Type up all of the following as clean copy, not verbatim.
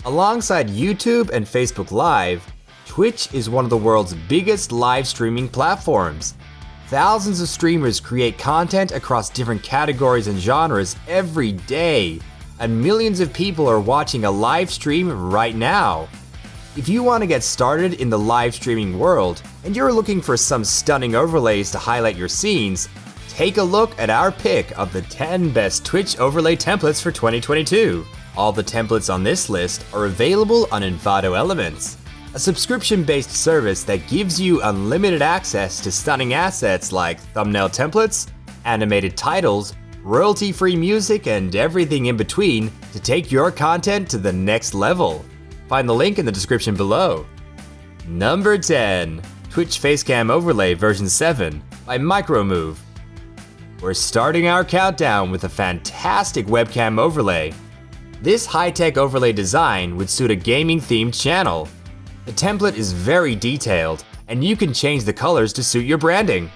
Alongside YouTube and Facebook Live, Twitch is one of the world's biggest live streaming platforms. Thousands of streamers create content across different categories and genres every day, and millions of people are watching a live stream right now. If you want to get started in the live streaming world and you're looking for some stunning overlays to highlight your scenes, take a look at our pick of the 10 best Twitch overlay templates for 2022. All the templates on this list are available on Envato Elements, a subscription-based service that gives you unlimited access to stunning assets like thumbnail templates, animated titles, royalty-free music, and everything in between to take your content to the next level. Find the link in the description below. Number 10. Twitch Facecam Overlay version 7 by Micromove. We're starting our countdown with a fantastic webcam overlay. This high-tech overlay design would suit a gaming-themed channel. The template is very detailed, and you can change the colors to suit your branding.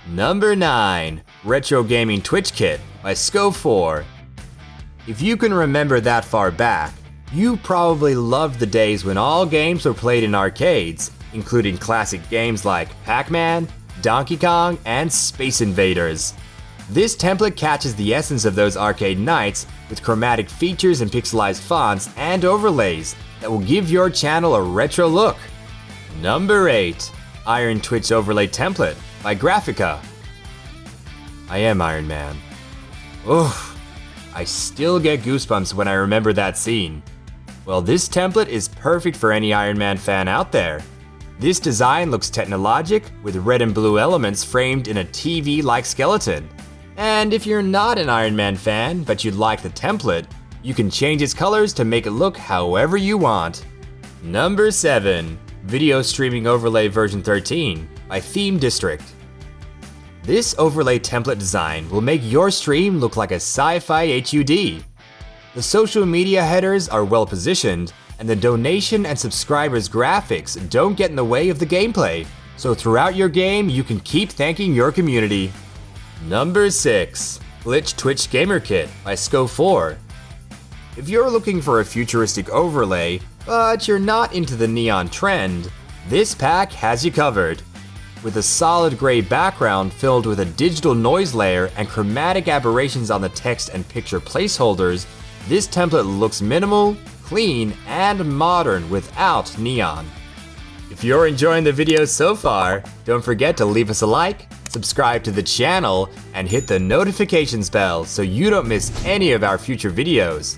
Number 9. Retro Gaming Twitch Kit by Sco4. If you can remember that far back, you probably loved the days when all games were played in arcades, including classic games like Pac-Man, Donkey Kong, and Space Invaders. This template catches the essence of those arcade nights with chromatic features and pixelized fonts and overlays that will give your channel a retro look. Number 8. Iron Twitch Overlay Template by Graphica. I am Iron Man. Oof, I still get goosebumps when I remember that scene. Well, this template is perfect for any Iron Man fan out there. This design looks technologic with red and blue elements framed in a TV-like skeleton. And if you're not an Iron Man fan but you'd like the template, you can change its colors to make it look however you want. Number 7. Video Streaming Overlay version 13 by Theme District. This overlay template design will make your stream look like a sci-fi HUD. The social media headers are well positioned, and the donation and subscribers graphics don't get in the way of the gameplay, so throughout your game you can keep thanking your community. Number 6. Glitch Twitch Gamer Kit by Sco4. If you're looking for a futuristic overlay, but you're not into the neon trend, this pack has you covered. With a solid gray background filled with a digital noise layer and chromatic aberrations on the text and picture placeholders, this template looks minimal, clean, and modern without neon. If you're enjoying the video so far, don't forget to leave us a like, subscribe to the channel, and hit the notifications bell so you don't miss any of our future videos.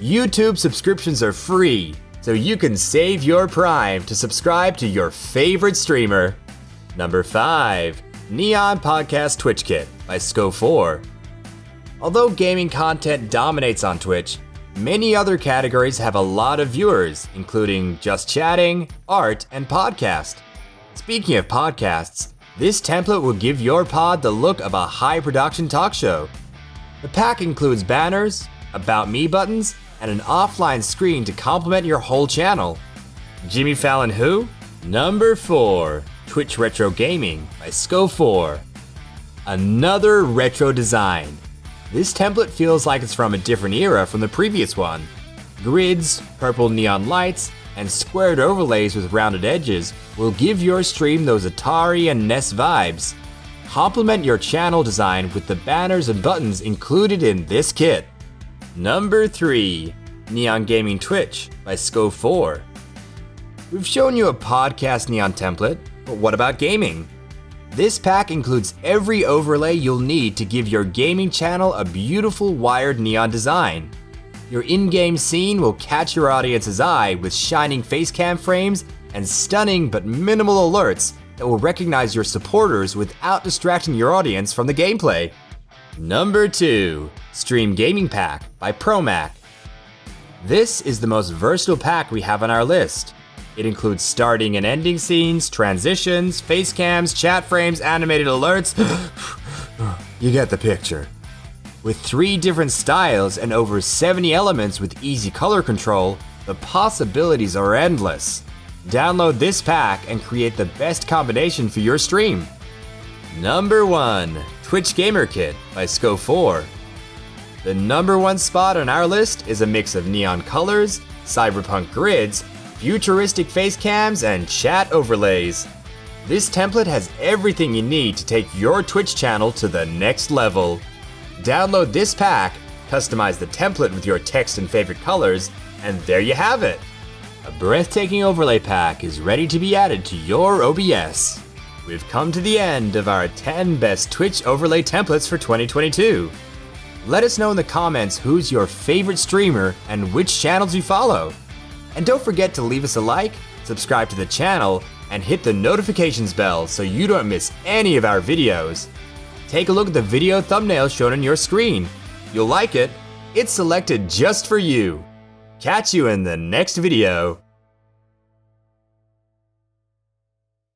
YouTube subscriptions are free, so you can save your Prime to subscribe to your favorite streamer. Number 5. Neon Podcast Twitch Kit by Sco4. Although gaming content dominates on Twitch, many other categories have a lot of viewers, including just chatting, art, and podcast. Speaking of podcasts, this template will give your pod the look of a high-production talk show. The pack includes banners, About Me buttons, and an offline screen to complement your whole channel. Jimmy Fallon who? Number 4. Twitch Retro Gaming by Sco4. Another retro design. This template feels like it's from a different era from the previous one. Grids, purple neon lights, and squared overlays with rounded edges will give your stream those Atari and NES vibes. Complement your channel design with the banners and buttons included in this kit. Number 3. Neon Gaming Twitch by Sco4. We've shown you a podcast neon template, but what about gaming? This pack includes every overlay you'll need to give your gaming channel a beautiful wired neon design. Your in-game scene will catch your audience's eye with shining facecam frames and stunning but minimal alerts that will recognize your supporters without distracting your audience from the gameplay. Number 2. Stream Gaming Pack by Promac. This is the most versatile pack we have on our list. It includes starting and ending scenes, transitions, face cams, chat frames, animated alerts. You get the picture. With 3 different styles and over 70 elements with easy color control, the possibilities are endless. Download this pack and create the best combination for your stream. Number 1. Twitch Gamer Kit by Sco4. The number 1 spot on our list is a mix of neon colors, cyberpunk grids, futuristic face cams, and chat overlays. This template has everything you need to take your Twitch channel to the next level. Download this pack, customize the template with your text and favorite colors, and there you have it! A breathtaking overlay pack is ready to be added to your OBS. We've come to the end of our 10 best Twitch overlay templates for 2022. Let us know in the comments who's your favorite streamer and which channels you follow. And don't forget to leave us a like, subscribe to the channel, and hit the notifications bell so you don't miss any of our videos. Take a look at the video thumbnail shown on your screen. You'll like it. It's selected just for you. Catch you in the next video.